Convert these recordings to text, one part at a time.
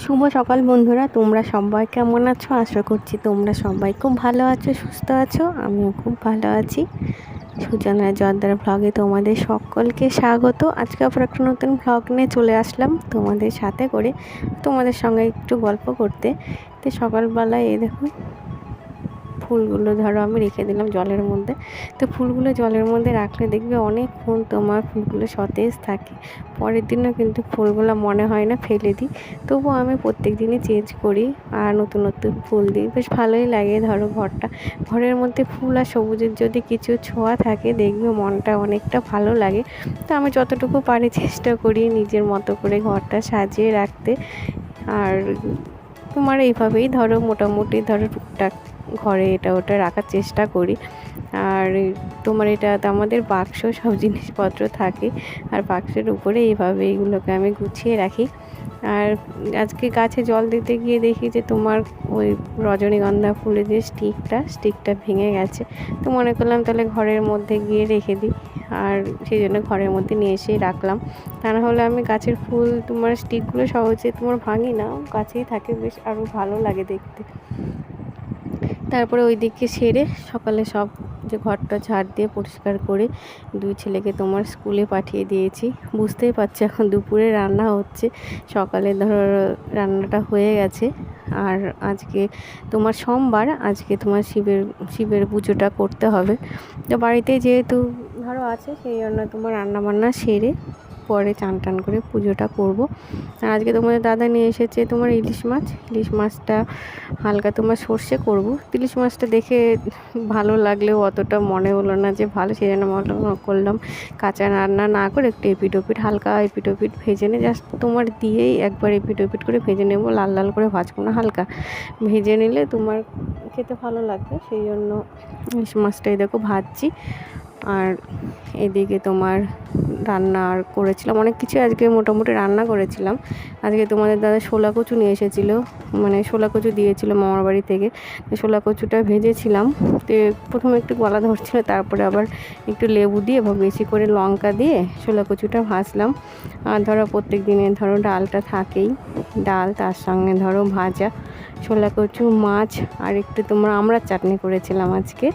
শুভ সকাল বন্ধুরা, তোমরা সবাই কেমন আছো? আশা করছি তোমরা সবাই খুব ভালো আছো, সুস্থ আছো। আমিও খুব ভালো আছি। সুজনা জর্দার ভ্লগে তোমাদের সকলকে স্বাগত। আজকে আবার একটা নতুন ভ্লগ নিয়ে চলে আসলাম তোমাদের সাথে করে, তোমাদের সঙ্গে একটু গল্প করতে। তো সকালবেলায় এই দেখো ফুলগুলো ধরো আমি রেখে দিলাম জলের মধ্যে। তো ফুলগুলো জলের মধ্যে রাখলে দেখবে অনেকক্ষণ তোমার ফুলগুলো সতেজ থাকে। পরের দিনও কিন্তু ফুলগুলো মনে হয় না ফেলে দিই, তবুও আমি প্রত্যেক দিনই চেঞ্জ করি আর নতুন নতুন ফুল দিই। বেশ ভালোই লাগে। ধরো ঘরের মধ্যে ফুল আর সবুজের যদি কিছু ছোঁয়া থাকে দেখবে মনটা অনেকটা ভালো লাগে। তো আমি যতটুকু পারি চেষ্টা করি নিজের মতো করে ঘরটা সাজিয়ে রাখতে। আর তোমার এইভাবেই ধরো মোটামুটি ধরো টুকটাক ঘরে এটা ওটা রাখার চেষ্টা করি। আর তোমার এটা আমাদের বাক্স, সব জিনিসপত্র থাকে আর বাক্সের উপরে এইভাবে এইগুলোকে আমি গুছিয়ে রাখি। আর আজকে গাছে জল দিতে গিয়ে দেখি যে তোমার ওই রজনীগন্ধা ফুলের যে স্টিকটা ভেঙে গেছে। তো মনে করলাম তাহলে ঘরের মধ্যে গিয়ে রেখে দিই, আর সেই জন্য ঘরের মধ্যে নিয়ে এসেই রাখলাম। তা না হলে আমি গাছের ফুল তোমার স্টিকগুলো সহজে তোমার ভাঙি না, গাছেই থাকে, বেশ আরও ভালো লাগে দেখতে। তারপরে ওই দিকে সেরে সকালে সব যে ঘরটা ঝাড় দিয়ে পরিষ্কার করে দুই ছেলেকে তোমার স্কুলে পাঠিয়ে দিয়েছি। বুঝতেই পারছি এখন দুপুরে রান্না হচ্ছে। সকালে ধরো রান্নাটা হয়ে গেছে। আর আজকে তোমার সোমবার, আজকে তোমার শিবের পুজোটা করতে হবে। তো বাড়িতে যেহেতু ধরো আছে, সেই জন্য তোমার রান্না বান্না সেরে পরে চান টান করে পুজোটা করব। আর আজকে তোমাদের দাদা নিয়ে এসেছে তোমার ইলিশ মাছটা হালকা তোমার সর্ষে করব। ইলিশ মাছটা দেখে ভালো লাগলেও অতটা মনে হলো না যে ভালো, সেই জন্য করলাম কাঁচা রান্না না করে একটু হালকা এপিটোপিট ভেজে নিয়ে জাস্ট তোমার দিয়েই একবার এপিটোপিট করে ভেজে নেবো, লাল লাল করে ভাজবো না, হালকা ভেজে নিলে তোমার খেতে ভালো লাগবে। সেই জন্য ইলিশ মাছটাই দেখো ভাজছি। আর এদিকে তোমার রান্না আর করেছিলাম অনেক কিছু, আজকে মোটামুটি রান্না করেছিলাম। আজকে তোমাদের দাদা শোলা কচু নিয়ে এসেছিলো, মানে শোলা কচু দিয়েছিলো মামার বাড়ি থেকে। শোলা কচুটা ভেজেছিলাম। তো প্রথমে একটু গলা ধরছিলো, তারপরে আবার একটু লেবু দিয়ে বা বেশি করে লঙ্কা দিয়ে শোলা কচুটা ভাজলাম। আর ধরো প্রত্যেক দিনে ধরো ডালটা থাকেই, ডাল তার সঙ্গে ধরো ভাজা শোলা কচু, মাছ আর একটু তোমার আমড়ার চাটনি করেছিলাম আজকে।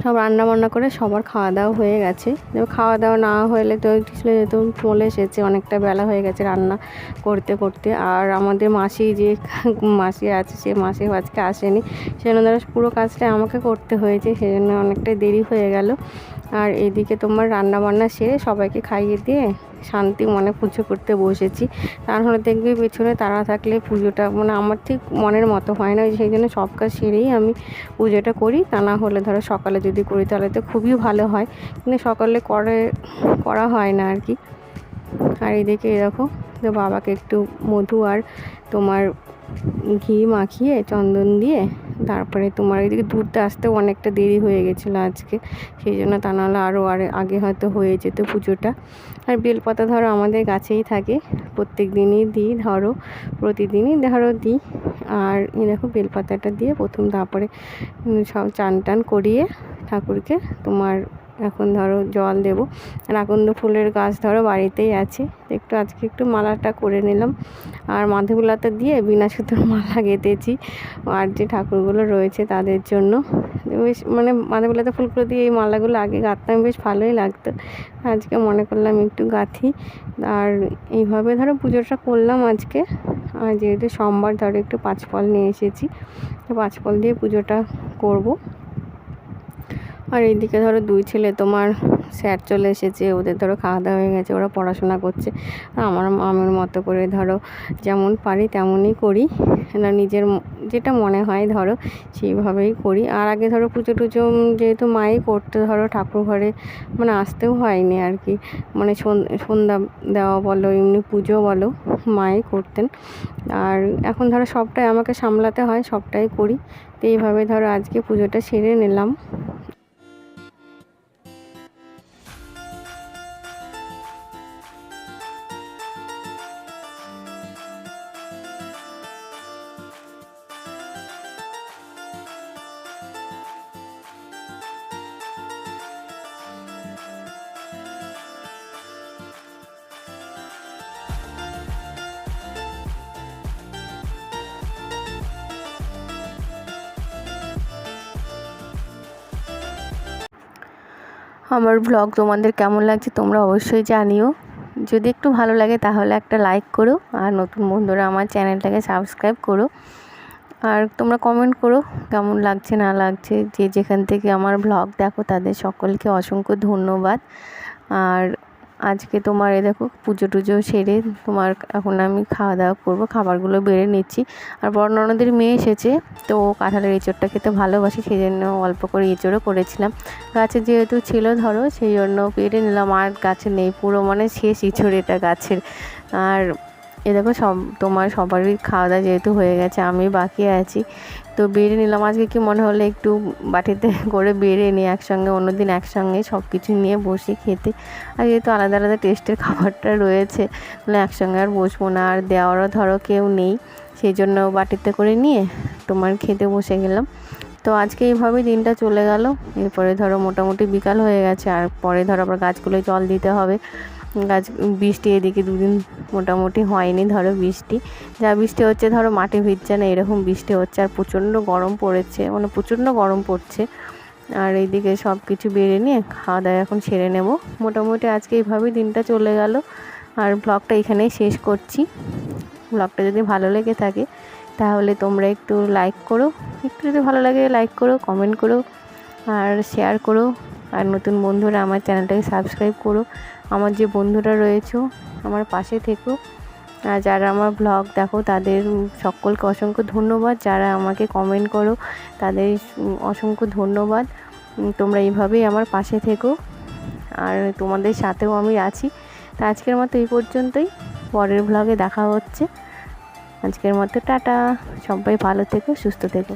সব রান্না বান্না করে সবার খাওয়া দাওয়া হয়ে গেছে। খাওয়া দাওয়া না হলে তো ছেলে যেহেতু চলে এসেছে, অনেকটা বেলা হয়ে গেছে রান্না করতে করতে। আর আমাদের মাসি যে মাসি আছে, সে মাসি আজকে আসেনি, সেজন্য ধরো পুরো কাজটা আমাকে করতে হয়েছে, সেজন্য অনেকটাই দেরি হয়ে গেল। আর এদিকে তোমার রান্না বান্না সেরে সবাইকে খাইয়ে দিয়ে শান্তি মনে পুজো করতে বসেছি। তাহলে দেখবি পেছনে তারা থাকলে পুজোটা মানে আমার ঠিক মনের মতো হয় না, সেই জন্য সব কাজ সেরেই আমি পুজোটা করি। তা না হলে ধরো সকালে যদি করি তাহলে তো খুবই ভালো হয়, কিন্তু সকালে করা হয় না আর কি। আর এদিকে দেখো তো বাবাকে একটু মধু আর তোমার ঘি মাখিয়ে চন্দন দিয়ে তারপরে তোমার এদিকে দূরতে আসতেও অনেকটা দেরি হয়ে গেছিলো আজকে, সেই জন্য তা নাহলে আরও আগে হয়তো হয়ে যেত পুজোটা। আর বেলপাতা ধরো আমাদের কাছেই থাকে, প্রত্যেক দিনই দিই, ধরো প্রতিদিনই ধরো দিই। আর এই দেখো বেলপাতাটা দিয়ে তারপরে সব চান টান করিয়ে ঠাকুরকে তোমার এখন ধরো জল দেবো। আর আকন্দ ফুলের গাছ ধরো বাড়িতেই আছে, একটু আজকে একটু মালাটা করে নিলাম। আর মাধবীলতা দিয়ে বিনা সুতোর মালা গেঁথেছি আর যে ঠাকুরগুলো রয়েছে তাদের জন্য। বেশ মানে মাধবীলতা ফুলগুলো দিয়ে এই মালাগুলো আগে গাঁথতাম, বেশ ভালোই লাগতো। আজকে মনে করলাম একটু গাঁথি। আর এইভাবে ধরো পুজোটা করলাম আজকে। আর যেহেতু সোমবার ধরো একটু 5 ফল নিয়ে এসেছি, তো 5 ফল দিয়ে পুজোটা করব। আর এইদিকে ধরো দুই ছেলে তোমার স্যার চলে এসেছে, ওদের ধরো খাওয়া দাওয়া হয়ে গেছে, ওরা পড়াশোনা করছে। আমার মতো করে ধরো যেমন পারি তেমনই করি, না নিজের যেটা মনে হয় ধরো সেইভাবেই করি। আর আগে ধরো পুজো টুজো যেহেতু মাই করতে, ধরো ঠাকুর ঘরে মানে আসতেও হয়নি আর কি, মানে সন্ধ্যা দেওয়া বলো এমনি পুজো বলো মাই করতেন। আর এখন ধরো সবটাই আমাকে সামলাতে হয়, সবটাই করি। তো এইভাবে ধরো আজকে পুজোটা সেরে নিলাম। আমার ব্লগ তোমাদের কেমন লাগছে তোমরা অবশ্যই জানিও। যদি একটু ভালো লাগে তাহলে একটা লাইক করো, আর নতুন বন্ধুরা আমার চ্যানেলটাকে সাবস্ক্রাইব করো, আর তোমরা কমেন্ট করো কেমন লাগছে না লাগছে। যে যেখান থেকে আমার ব্লগ দেখো তাদের সকলকে অসংখ্য ধন্যবাদ। আর আজকে তোমার দেখো পুজো টুজো সেরে তোমার এখন আমি খাওয়া দাওয়া করবো, খাবারগুলো বেড়ে নিচ্ছি। আর বড় ননদের মেয়ে এসেছে, তো কাঁঠালের এঁচোড়টা খেতে ভালোবাসি, সেই জন্য অল্প করে এঁচোড়ও করেছিলাম। গাছে যেহেতু ছিল ধরো সেই জন্য পেড়ে নিলাম, আর গাছে নেই, পুরো মানে শেষ এঁচোড় এটা গাছের। আর এ দেখো তোমার সবারই খাওয়া দাওয়া যেহেতু হয়ে গেছে, আমি বাকি আছি, তো বেড়ে নিলাম। আজকে কি মনে হলো একটু বাটিতে করে বেড়ে নিয়ে একসঙ্গে, অন্যদিন একসঙ্গে সব কিছু নিয়ে বসে খেতে। আর যেহেতু আলাদা আলাদা টেস্টের খাবারটা রয়েছে, তাহলে একসঙ্গে আর বসবো না, আর দেওয়ারও ধরো কেউ নেই, সেই জন্য বাটিতে করে নিয়ে তোমার খেতে বসে গেলাম। তো আজকে এইভাবেই দিনটা চলে গেল। এরপরে ধরো মোটামুটি বিকাল হয়ে গেছে, আর পরে ধরো আবার গাছগুলোয় জল দিতে হবে। গাছ বৃষ্টি এদিকে দুদিন মোটামুটি হয়নি, ধরো বৃষ্টি যা বৃষ্টি হচ্ছে ধরো মাটি ভিজছে না, এরকম বৃষ্টি হচ্ছে। আর প্রচণ্ড গরম পড়েছে, মানে প্রচণ্ড গরম পড়ছে। আর এইদিকে সব কিছু বেড়ে নিয়ে খাওয়া দাওয়া এখন সেরে নেব। মোটামুটি আজকে এইভাবেই দিনটা চলে গেল। আর ব্লগটা এখানেই শেষ করছি। ব্লগটা যদি ভালো লেগে থাকে তাহলে তোমরা একটু লাইক করো, একটু যদি ভালো লাগে লাইক করো, কমেন্ট করো, আর শেয়ার করো। আর নতুন বন্ধুরা আমার চ্যানেলটাকে সাবস্ক্রাইব করো। আমার যে বন্ধুরা রয়েছে আমার পাশে থেকো। আর যারা আমার ব্লগ দেখো তাদের সকলকে অসংখ্য ধন্যবাদ, যারা আমাকে কমেন্ট করো তাদের অসংখ্য ধন্যবাদ। তোমরা এইভাবেই আমার পাশে থেকো, আর তোমাদের সাথেও আমি আছি। তা আজকের মতো এই পর্যন্তই, পরের ব্লগে দেখা হচ্ছে। আজকের মতো টাটা, সবাই ভালো থেকো, সুস্থ থেকো।